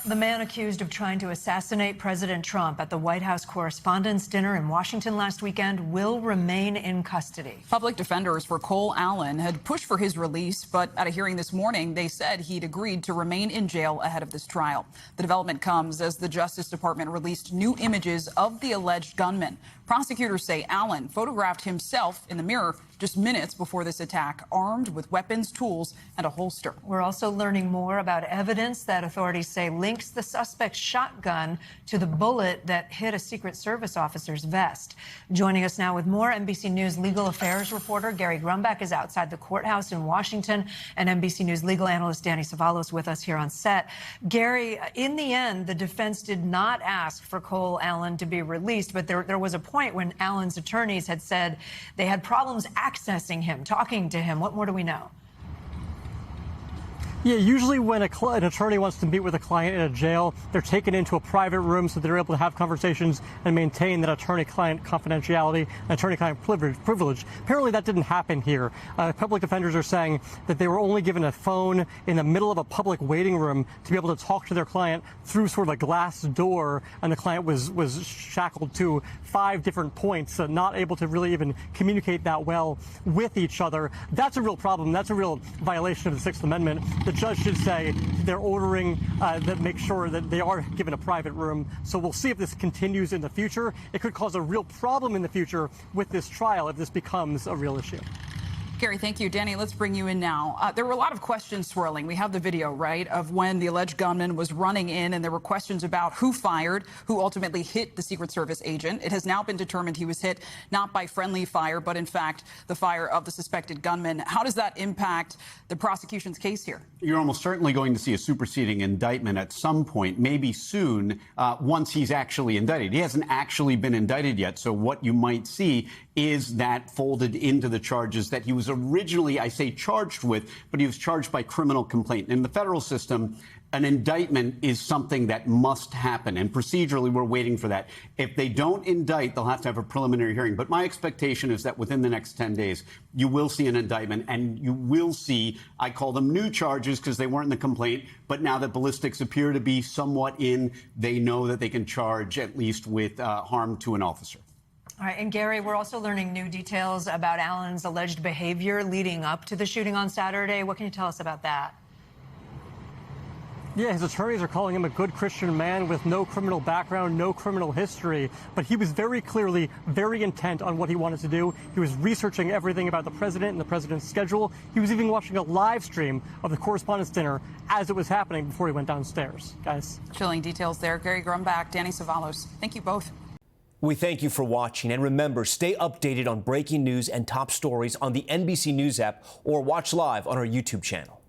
The man accused of trying to assassinate President Trump at the White House Correspondents' Dinner in Washington last weekend will remain in custody. Public defenders for Tomas Allen had pushed for his release, but at a hearing this morning, they said he'd agreed to remain in jail ahead of this trial. The development comes as the Justice Department released new images of the alleged gunman. Prosecutors say Allen photographed himself in the mirror just minutes before this attack, armed with weapons, tools, and a holster. We're also learning more about evidence that authorities say links the suspect's shotgun to the bullet that hit a Secret Service officer's vest. Joining us now with more, NBC News legal affairs reporter Gary Grumbach is outside the courthouse in Washington, and NBC News legal analyst Danny Savalos with us here on set. Gary, in the end, the defense did not ask for Tomas Allen to be released, but there was a point when Allen's attorneys had said they had problems accessing him, talking to him. What more do we know? Yeah, usually when an attorney wants to meet with a client in a jail, they're taken into a private room so they're able to have conversations and maintain that attorney-client confidentiality and attorney-client privilege. Apparently that didn't happen here. Public defenders are saying that they were only given a phone in the middle of a public waiting room to be able to talk to their client through sort of a glass door, and the client was shackled to 5 different points, so not able to really even communicate that well with each other. That's a real problem. That's a real violation of the Sixth Amendment. The judge should say they're ordering that make sure that they are given a private room. So we'll see if this continues in the future. It could cause a real problem in the future with this trial if this becomes a real issue. Gary, thank you. Danny, let's bring you in now. There were a lot of questions swirling. We have the video, right, of when the alleged gunman was running in, and there were questions about who fired, who ultimately hit the Secret Service agent. It has now been determined he was hit not by friendly fire, but in fact the fire of the suspected gunman. How does that impact the prosecution's case here? You're almost certainly going to see a superseding indictment at some point, maybe soon, once he's actually indicted. He hasn't actually been indicted yet, so what you might see is that folded into the charges that he was originally, I say, charged with, but he was charged by criminal complaint. In the federal system, an indictment is something that must happen, and procedurally we're waiting for that. If they don't indict, they'll have to have a preliminary hearing. But my expectation is that within the next 10 days, you will see an indictment, and you will see, I call them new charges because they weren't in the complaint, but now that ballistics appear to be somewhat in, they know that they can charge at least with harm to an officer. All right, and Gary, we're also learning new details about Allen's alleged behavior leading up to the shooting on Saturday. What can you tell us about that? Yeah, his attorneys are calling him a good Christian man with no criminal background, no criminal history, but he was very clearly very intent on what he wanted to do. He was researching everything about the president and the president's schedule. He was even watching a live stream of the Correspondents' Dinner as it was happening before he went downstairs. Guys. Chilling details there. Gary Grumbach, Danny Savalos. Thank you both. We thank you for watching, and remember, stay updated on breaking news and top stories on the NBC News app or watch live on our YouTube channel.